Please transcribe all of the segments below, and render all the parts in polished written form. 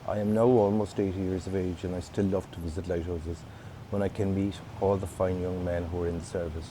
I am now almost 80 years of age and I still love to visit lighthouses when I can meet all the fine young men who are in the service.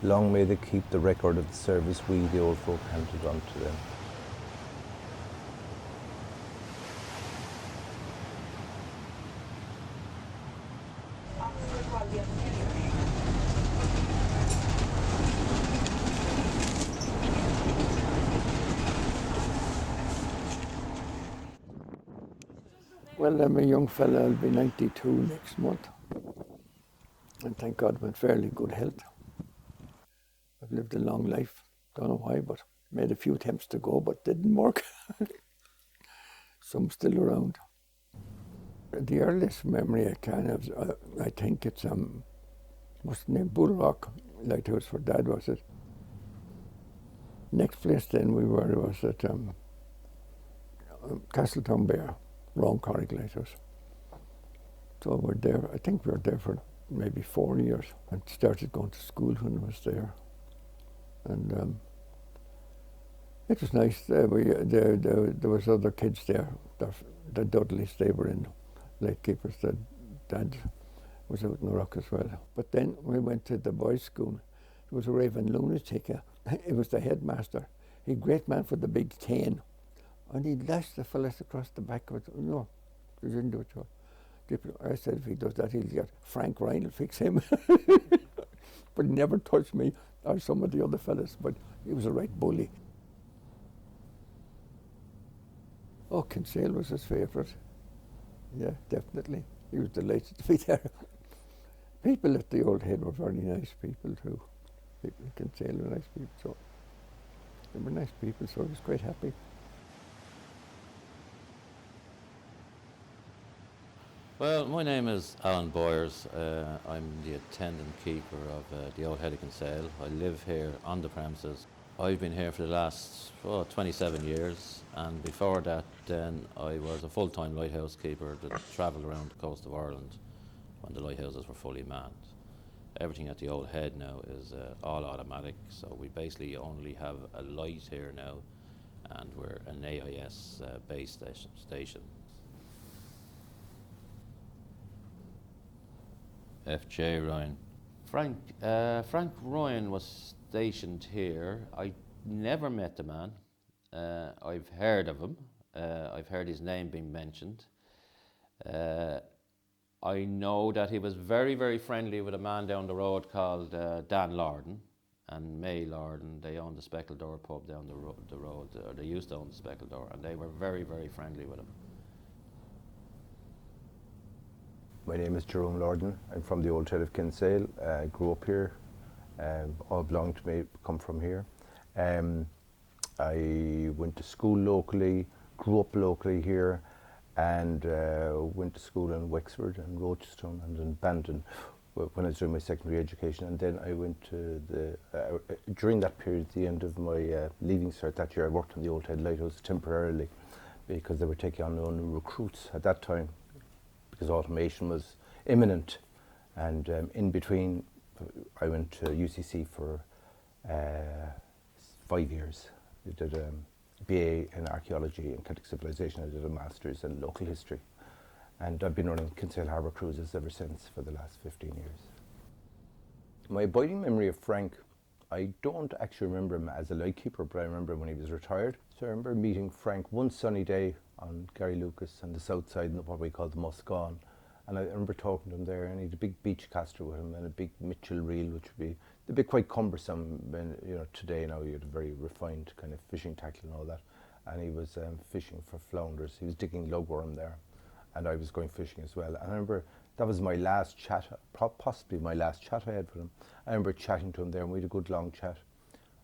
Long may they keep the record of the service we, the old folk, handed on to them. Well, I'm a young fella. I'll be 92 next month. And thank God I'm in fairly good health. I've lived a long life. Don't know why, but made a few attempts to go, but didn't work. So I'm still around. The earliest memory I can have, I think it's, what's the name, Bull Rock Lighthouse for Dad, was it? Next place then we were was at Castletown Bear, Round Corrick Lighthouse. So we're there, I think we were there for maybe 4 years and started going to school when I was there. And it was nice. There was other kids there, the Dudleys, they were in Lightkeepers. The Dad was out in the rock as well. But then we went to the boys' school. There was a raving lunatic. It was the headmaster. He great man for the big cane. And he lashed the fellas across the back of it. No, he didn't do it to him. I said if he does that, he'll get Frank Ryan will fix him. But he never touched me or some of the other fellas, but he was a right bully. Oh, Kinsale was his favourite. Yeah, definitely. He was delighted to be there. People at the Old Head were very nice people too. People in Kinsale were nice people, so they were nice people, so I was quite happy. Well, my name is Alan Boyers. I'm the attendant keeper of the Old Head of Kinsale. I live here on the premises. I've been here for the last 27 years, and before that then I was a full-time lighthouse keeper that travelled around the coast of Ireland when the lighthouses were fully manned. Everything at the Old Head now is all automatic, so we basically only have a light here now, and we're an AIS base station. F.J. Ryan. Frank Ryan was stationed here. I never met the man. I've heard of him. I've heard his name being mentioned. I know that he was very, very friendly with a man down the road called Dan Lorden and May Lorden. They owned the Speckled Door pub down the road. They used to own the Speckled Door, and they were very, very friendly with him. My name is Jerome Lorden. I'm from the Old Head of Kinsale. I grew up here. All belong to me, come from here. I went to school locally, grew up locally here, and went to school in Wexford and Rochester and in Bandon when I was doing my secondary education. And then I went to during that period, at the end of my leaving cert that year, I worked on the Old Head Lighthouse temporarily because they were taking on no new recruits at that time, because automation was imminent. And in between, I went to UCC for 5 years. I did a BA in archaeology and Celtic civilization. I did a master's in local history. And I've been running Kinsale Harbour cruises ever since for the last 15 years. My abiding memory of Frank, I don't actually remember him as a lightkeeper, but I remember when he was retired. So I remember meeting Frank one sunny day on Gary Lucas on the south side, what we call the Muscon. And I remember talking to him there, and he had a big beach caster with him and a big Mitchell reel, which would be, they'd be quite cumbersome. When, you know, today now you had a very refined kind of fishing tackle and all that. And he was fishing for flounders. He was digging lugworm there, and I was going fishing as well. And I remember that was my last chat, possibly my last chat I had with him. I remember chatting to him there, and we had a good long chat.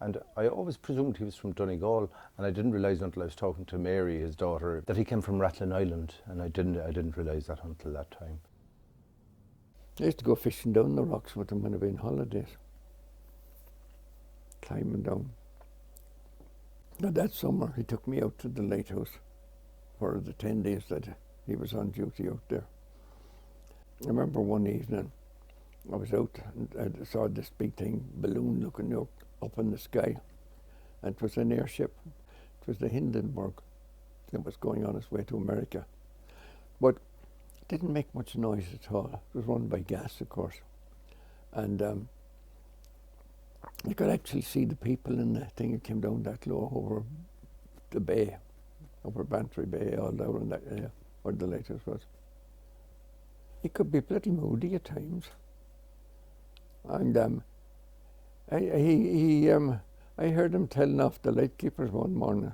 And I always presumed he was from Donegal, and I didn't realise until I was talking to Mary, his daughter, that he came from Rathlin Island, and I didn't realise that until that time. I used to go fishing down the rocks with him when I'd be on holidays, climbing down. Now that summer he took me out to the lighthouse for the 10 days that he was on duty out there. I remember one evening I was out and I saw this big thing, balloon looking up in the sky, and it was an airship. It was the Hindenburg that was going on its way to America. But it didn't make much noise at all. It was run by gas, of course. And you could actually see the people in the thing. It came down that low over the bay, over Bantry Bay, all down in that area where the Lighthouse was. It could be bloody moody at times. And I heard him telling off the lightkeepers one morning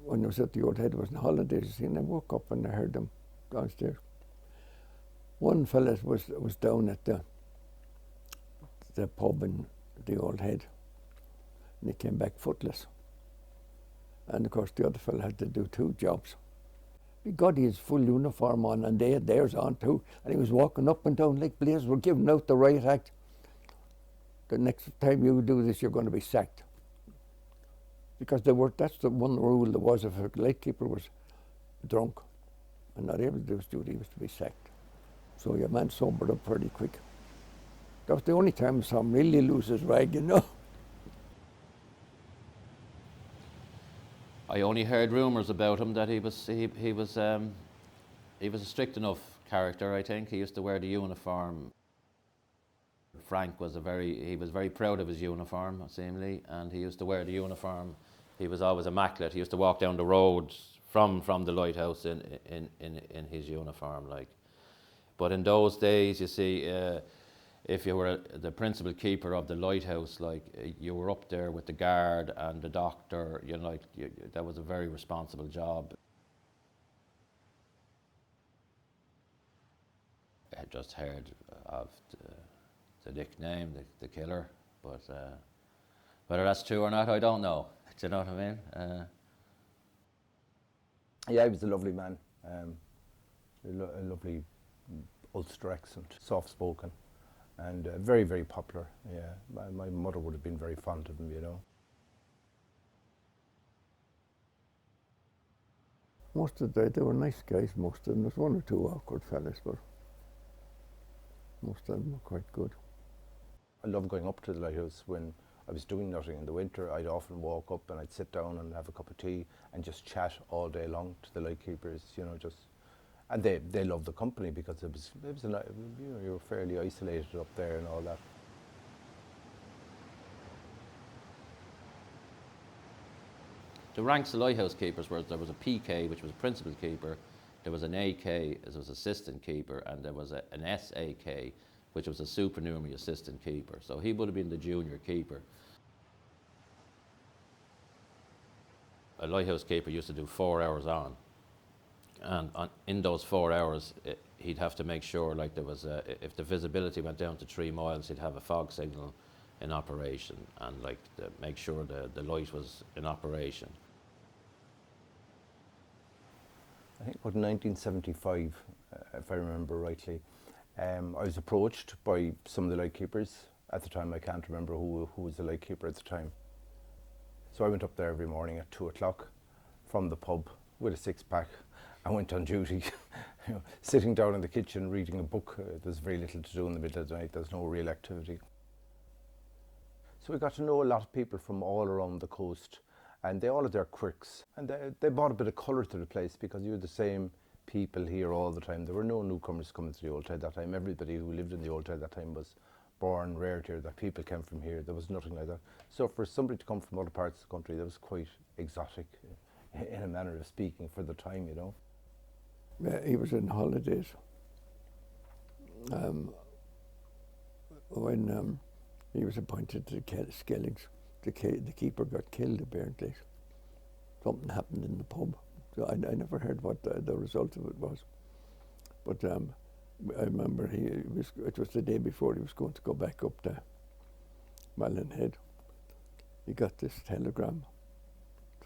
when I was at the Old Head, I was on holidays, and I woke up and I heard them downstairs. One fella was down at the pub in the Old Head, and he came back footless. And of course the other fella had to do 2 jobs. He got his full uniform on, and they had theirs on too, and he was walking up and down like blazes. We're giving out the riot act. The next time you do this, you're going to be sacked. Because that's the one rule there was: if a lightkeeper was drunk and not able to do his duty, he was to be sacked. So your man sobered up pretty quick. That was the only time I saw him really lose his rag, you know. I only heard rumours about him that he was a strict enough character. I think he used to wear the uniform. Frank was very proud of his uniform, seemingly, and he used to wear the uniform. He was always immaculate. He used to walk down the road from the Lighthouse in his uniform, like. But in those days, you see, if you were the principal keeper of the Lighthouse, like, you were up there with the guard and the doctor. You know, that was a very responsible job. I had just heard of the nickname, the killer, but whether that's true or not, I don't know. Do you know what I mean? Yeah, he was a lovely man. A lovely Ulster accent, soft-spoken, and very, very popular. Yeah, my mother would have been very fond of him, you know. Most of they were nice guys, most of them. There's 1 or 2 awkward fellas, but most of them were quite good. I loved going up to the Lighthouse when I was doing nothing in the winter. I'd often walk up and I'd sit down and have a cup of tea and just chat all day long to the lightkeepers, you know, and they loved the company because it was you know, you were fairly isolated up there and all that. The ranks of lighthouse keepers were, there was a PK, which was a principal keeper, there was an AK, as was assistant keeper, and there was an SAK, which was a supernumerary assistant keeper. So he would have been the junior keeper. A lighthouse keeper used to do 4 hours on, and in those 4 hours, he'd have to make sure, like, there was if the visibility went down to 3 miles, he'd have a fog signal in operation, and like make sure the light was in operation. I think about 1975, if I remember rightly, I was approached by some of the lightkeepers. At the time, I can't remember who was the lightkeeper at the time. So I went up there every morning at 2 o'clock from the pub with a 6-pack. I went on duty, you know, sitting down in the kitchen reading a book. There's very little to do in the middle of the night. There's no real activity. So we got to know a lot of people from all around the coast, and they all had their quirks, and they brought a bit of colour to the place because you had the same people here all the time. There were no newcomers coming to the Old Head that time. Everybody who lived in the Old Head that time was born, reared here, that people came from here. There was nothing like that. So for somebody to come from other parts of the country, that was quite exotic, in a manner of speaking, for the time, you know. Yeah, he was in holidays. When he was appointed to the Skellings, the keeper got killed apparently. Something happened in the pub. So I never heard what the result of it was. But I remember it was the day before he was going to go back up to Malin Head. He got this telegram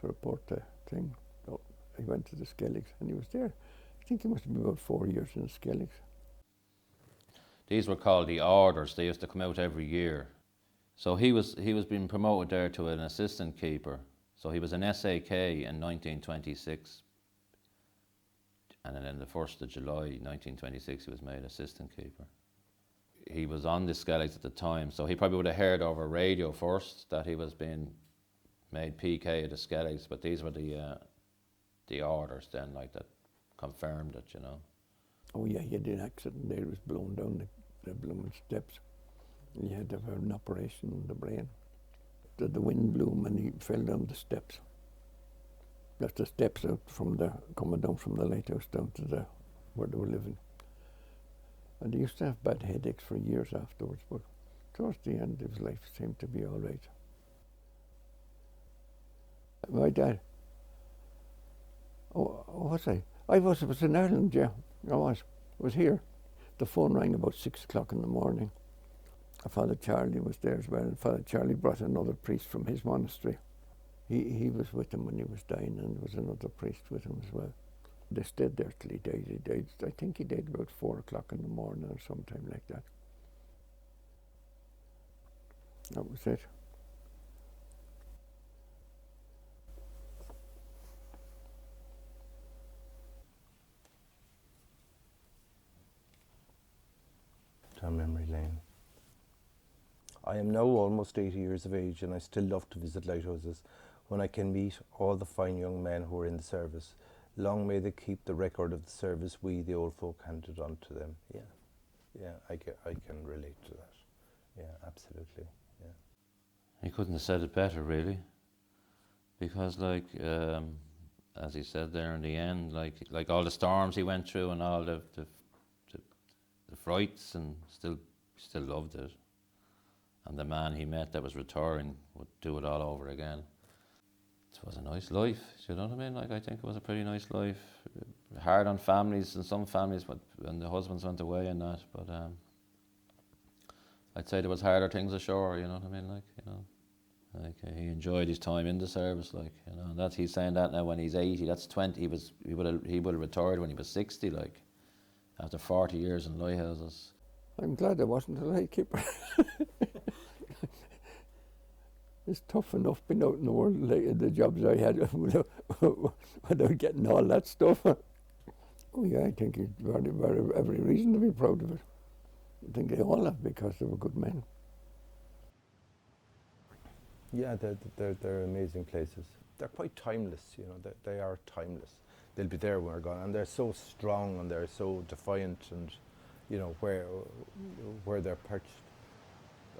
to report the thing. So he went to the Skellings and he was there. I think he must have been about 4 years in the Skellings. These were called the orders. They used to come out every year. So he was being promoted there to an assistant keeper. So he was an SAK in 1926. And then on the 1st of July 1926 he was made assistant keeper. He was on the Skelligs at the time, so he probably would have heard over radio first that he was being made PK of the Skelligs, but these were the orders then, like, that confirmed it, you know. Oh yeah, he had an accident there. He was blown down the blooming steps. He had to have an operation on the brain. The wind blew him and he fell down the steps. That's the steps out from coming down from the lighthouse down to where they were living. And he used to have bad headaches for years afterwards, but towards the end of his life seemed to be all right. My dad, was I? I was in Ireland, yeah, I was here. The phone rang about 6 o'clock in the morning. Father Charlie was there as well, and Father Charlie brought another priest from his monastery. He was with him when he was dying, and there was another priest with him as well. They stayed there till he died. I think he died about 4 o'clock in the morning or sometime like that. That was it. Down memory lane. I am now almost 80 years of age, and I still love to visit lighthouses when I can meet all the fine young men who are in the service. Long may they keep the record of the service we, the old folk, handed on to them. Yeah, I can relate to that. Yeah, absolutely. Yeah. He couldn't have said it better, really, because, like, as he said there in the end, like all the storms he went through and all the frights, and still loved it. And the man he met that was retiring would do it all over again. It was a nice life, you know what I mean? Like, I think it was a pretty nice life. Hard on families, and some families when the husbands went away and that, but I'd say there was harder things ashore, you know what I mean? Like, you know, like, he enjoyed his time in the service, like, you know, and that's, he's saying that now when he's 80, that's 20, he would have retired when he was 60, like, after 40 years in lighthouses. I'm glad I wasn't a lightkeeper. It's tough enough being out in the world, like the jobs I had without getting all that stuff. Oh yeah, I think he's every reason to be proud of it. I think they all have, because they were good men. Yeah, they're amazing places. They're quite timeless, you know. They are timeless. They'll be there when we're gone, and they're so strong and they're so defiant, and you know where they're perched.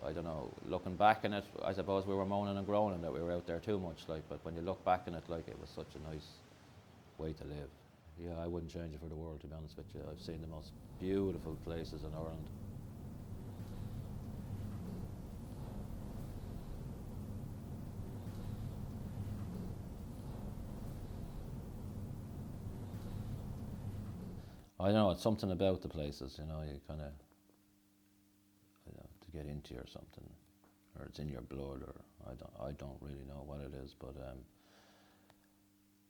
I don't know, looking back on it, I suppose we were moaning and groaning that we were out there too much, like, but when you look back on it, like, it was such a nice way to live. Yeah, I wouldn't change it for the world, to be honest with you. I've seen the most beautiful places in Ireland. I don't know, it's something about the places, you know, you kind of, to get into or something, or it's in your blood, or I don't really know what it is, but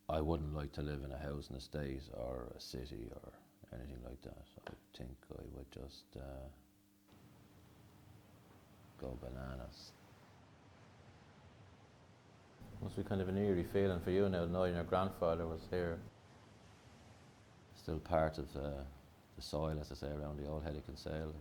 I wouldn't like to live in a housing estate or a city or anything like that. I think I would just go bananas. Must be kind of an eerie feeling for you now, knowing your grandfather was here. Still part of the soil, as I say, around the Old Head of Kinsale.